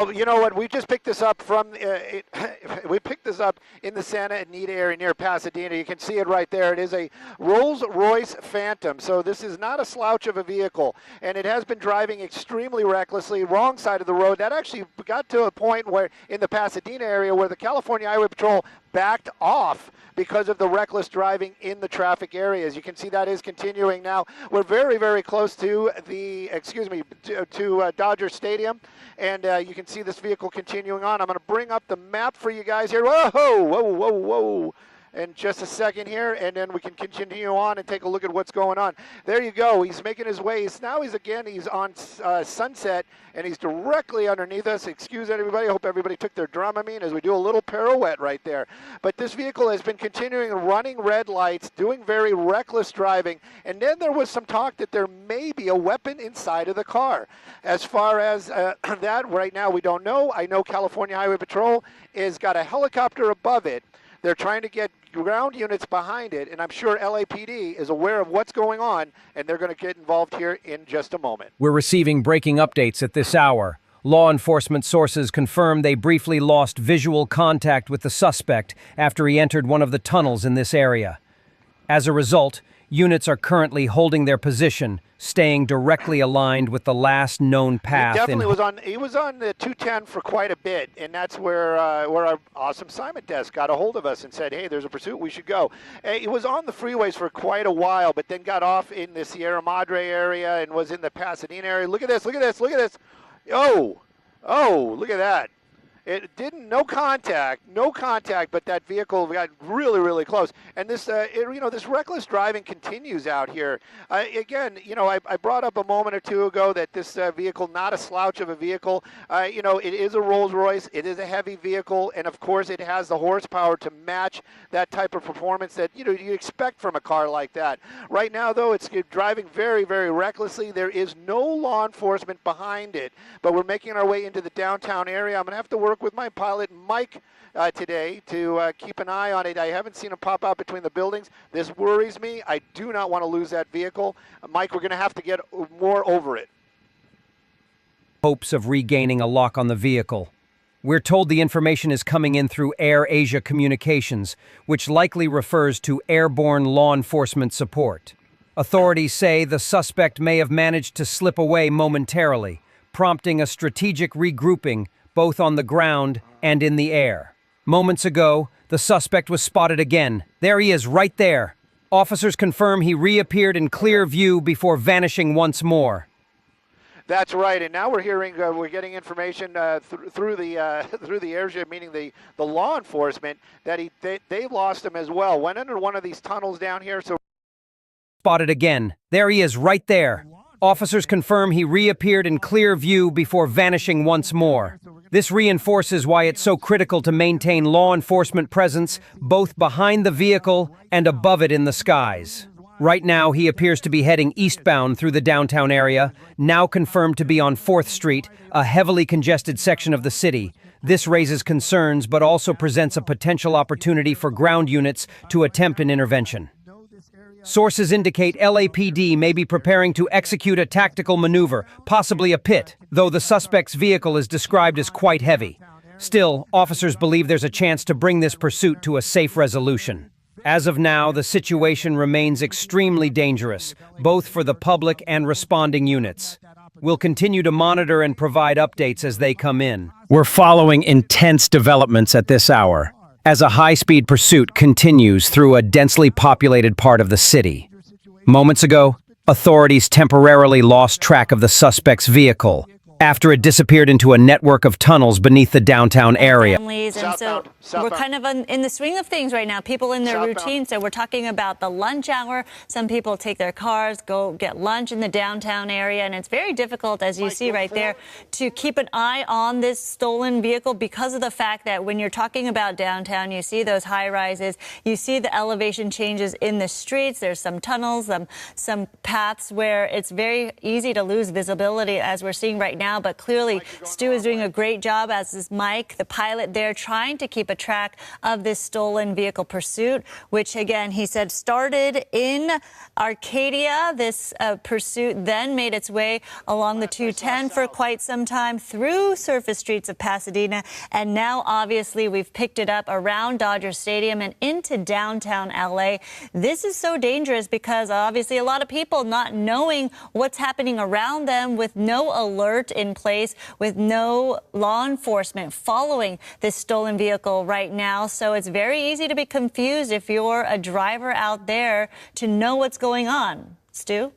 Well, you know what? We just picked this up from we picked this up in the Santa Anita area near Pasadena. You can see it right there. It is a Rolls-Royce Phantom. So this is not a slouch of a vehicle, and it has been driving extremely recklessly, wrong side of the road. That actually got to a point where in the Pasadena area where the California Highway Patrol backed off because of the reckless driving in the traffic areas. You can see that is continuing now. We're very, very close to the, to Dodger Stadium, and you can see this vehicle continuing on. I'm going to bring up the map for you guys here. Whoa, whoa, whoa, whoa. In just a second here, and then we can continue on and take a look at what's going on. There you go. He's making his way. He's on Sunset, and he's directly underneath us. Excuse everybody. I hope everybody took their Dramamine as we do a little pirouette right there. But this vehicle has been continuing running red lights, doing very reckless driving, and then there was some talk that there may be a weapon inside of the car. As far as that, right now we don't know. I know California Highway Patrol has got a helicopter above it. They're trying to get ground units behind it, and I'm sure LAPD is aware of what's going on, and they're going to get involved here in just a moment. We're receiving breaking updates at this hour. Law enforcement sources confirm they briefly lost visual contact with the suspect after he entered one of the tunnels in this area. As a result, units are currently holding their position, staying directly aligned with the last known path. He was on the 210 for quite a bit, and that's where our awesome Simon desk got a hold of us and said, hey, there's a pursuit, we should go. He was on the freeways for quite a while, but then got off in the Sierra Madre area and was in the Pasadena area. Look at this, look at this, look at this. Oh, look at that. It didn't, no contact, but that vehicle got really, really close. And this, this reckless driving continues out here. Again, I brought up a moment or two ago that this vehicle, not a slouch of a vehicle. It is a Rolls Royce. It is a heavy vehicle, and of course, it has the horsepower to match that type of performance that you expect from a car like that. Right now, though, it's driving very, very recklessly. There is no law enforcement behind it, but we're making our way into the downtown area. I'm going to have to work with my pilot, Mike, today to keep an eye on it. I haven't seen him pop out between the buildings. This worries me. I do not want to lose that vehicle. Mike, we're going to have to get more over it. Hopes of regaining a lock on the vehicle. We're told the information is coming in through Air Asia Communications, which likely refers to airborne law enforcement support. Authorities say the suspect may have managed to slip away momentarily, prompting a strategic regrouping both on the ground and in the air. Moments ago, the suspect was spotted again. There he is, right there. Officers confirm he reappeared in clear view before vanishing once more. That's right, and now we're hearing, we're getting information through the airship, meaning the law enforcement, that they lost him as well. Went under one of these tunnels down here, so... Spotted again. There he is, right there. Officers confirm he reappeared in clear view before vanishing once more. This reinforces why it's so critical to maintain law enforcement presence both behind the vehicle and above it in the skies. Right now, he appears to be heading eastbound through the downtown area, now confirmed to be on 4th Street, a heavily congested section of the city. This raises concerns, but also presents a potential opportunity for ground units to attempt an intervention. Sources indicate LAPD may be preparing to execute a tactical maneuver, possibly a pit, though the suspect's vehicle is described as quite heavy. Still, officers believe there's a chance to bring this pursuit to a safe resolution. As of now, the situation remains extremely dangerous, both for the public and responding units. We'll continue to monitor and provide updates as they come in. We're following intense developments at this hour, as a high-speed pursuit continues through a densely populated part of the city. Moments ago, authorities temporarily lost track of the suspect's vehicle after it disappeared into a network of tunnels beneath the downtown area. Families, and so we're kind of in the swing of things right now, people in their routine. So we're talking about the lunch hour. Some people take their cars, go get lunch in the downtown area, and it's very difficult, as you see right there, to keep an eye on this stolen vehicle because of the fact that when you're talking about downtown, you see those high rises, you see the elevation changes in the streets, there's some tunnels, some paths where it's very easy to lose visibility, as we're seeing right now. now, but clearly Stu is doing a great job, as is Mike, the pilot there, trying to keep a track of this stolen vehicle pursuit, which, again, he said started in Arcadia. This pursuit then made its way along the 210 for quite some time through surface streets of Pasadena, and now obviously we've picked it up around Dodger Stadium and into downtown LA. This is so dangerous because obviously a lot of people not knowing what's happening around them, with no alert in place, with no law enforcement following this stolen vehicle right now. So it's very easy to be confused if you're a driver out there to know what's going on. Stu?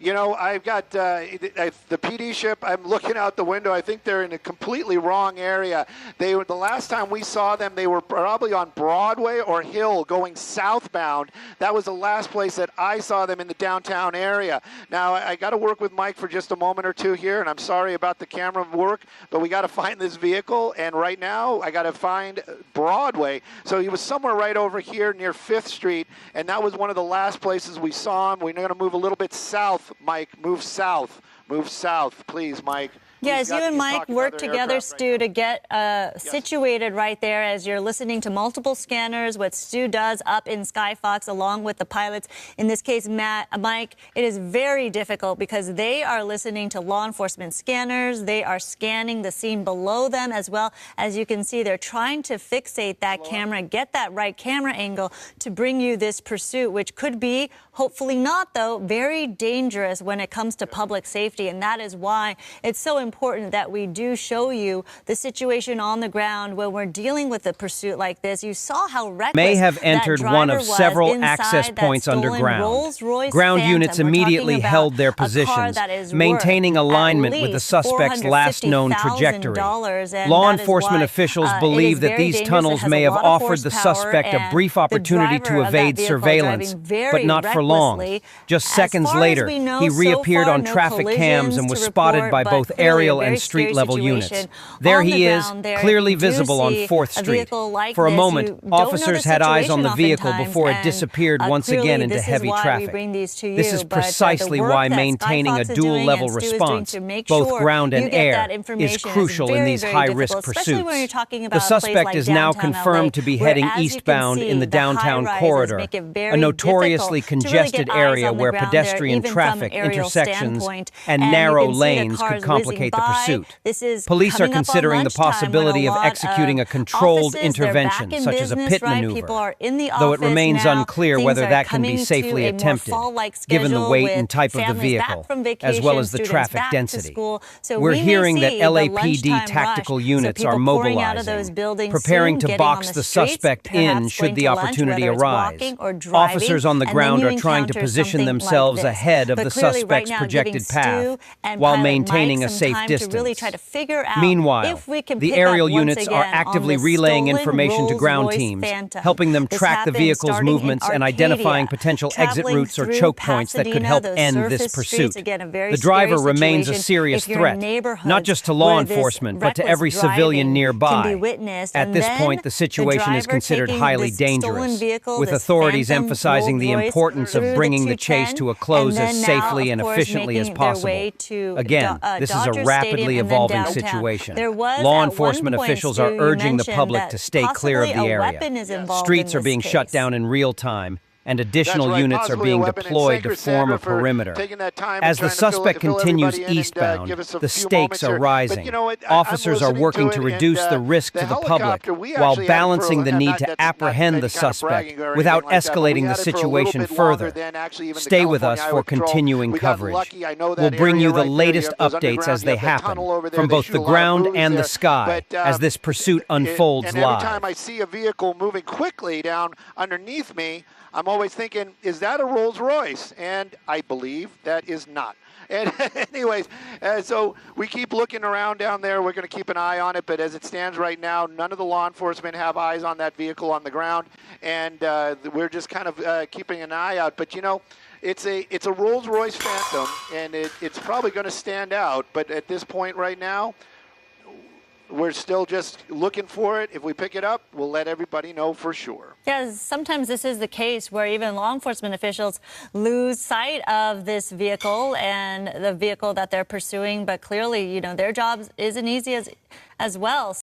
You know, I've got the PD ship. I'm looking out the window. I think they're in a completely wrong area. They were, the last time we saw them, they were probably on Broadway or Hill going southbound. That was the last place that I saw them in the downtown area. Now, I got to work with Mike for just a moment or two here, and I'm sorry about the camera work, but we got to find this vehicle, and right now I got to find Broadway. So he was somewhere right over here near 5th Street, and that was one of the last places we saw him. We're going to move a little bit south. Mike, move south. Move south, please, Mike. Yes, you and Mike work together, Stu, to get situated right there as you're listening to multiple scanners, what Stu does up in Skyfox along with the pilots. In this case, Mike, it is very difficult because they are listening to law enforcement scanners. They are scanning the scene below them as well. As you can see, they're trying to fixate that camera, get that right camera angle to bring you this pursuit, which could be, hopefully not, though, very dangerous when it comes to public safety. And that is why it's so important that we do show you the situation on the ground when we're dealing with a pursuit like this. You saw how reckless may have entered one of several access points underground. Ground units immediately held their positions, maintaining alignment with the suspect's last known trajectory. Law enforcement officials believe that these tunnels may have offered the suspect a brief opportunity to evade surveillance, but not for long. Just seconds later, he reappeared on traffic cams and was spotted by both aerial and street-level units. There he is, clearly visible on 4th Street. For a moment, officers had eyes on the vehicle before it disappeared once again into heavy traffic. This is precisely why maintaining a dual-level response, both ground and air, is crucial in these high-risk pursuits. The suspect is now confirmed to be heading eastbound in the downtown corridor, a notoriously congested area where pedestrian traffic intersections and narrow lanes could complicate the pursuit. Police are considering the possibility of executing a controlled intervention, such as a pit maneuver, though it remains unclear whether that can be safely attempted, given the weight and type of the vehicle, as well as the traffic density. We're hearing that LAPD tactical units are mobilizing, preparing to box the suspect in should the opportunity arise. Officers on the ground are trying to position themselves ahead of the suspect's projected path while maintaining a safe distance. Meanwhile, the aerial units are actively relaying information to ground teams, helping them track the vehicle's movements and identifying potential exit routes or choke points that could help end this pursuit. The driver remains a serious threat, not just to law enforcement, but to every civilian nearby. At this point, the situation is considered highly dangerous, with authorities emphasizing the importance of bringing the chase to a close as safely and efficiently as possible. Again, this is a rapidly evolving situation. Law enforcement officials are urging the public to stay clear of the area. Streets are being shut down in real time, and additional units are being deployed to form a perimeter. As the suspect continues eastbound, the stakes are rising. Officers are working to reduce the risk to the public while balancing the need to apprehend the suspect without escalating the situation further. Stay with us for continuing coverage. We'll bring you the latest updates as they happen, from both the ground and the sky, as this pursuit unfolds live. Every time I see a vehicle moving quickly down underneath me, I'm always thinking, is that a Rolls Royce? And I believe that is not. And anyways, so we keep looking around down there. We're going to keep an eye on it. But as it stands right now, none of the law enforcement have eyes on that vehicle on the ground. And we're just kind of keeping an eye out. But, you know, it's a Rolls Royce Phantom, and it's probably going to stand out. But at this point right now, we're still just looking for it. If we pick it up, we'll let everybody know for sure. Yeah, sometimes this is the case where even law enforcement officials lose sight of this vehicle and the vehicle that they're pursuing. But clearly, their job isn't easy as well.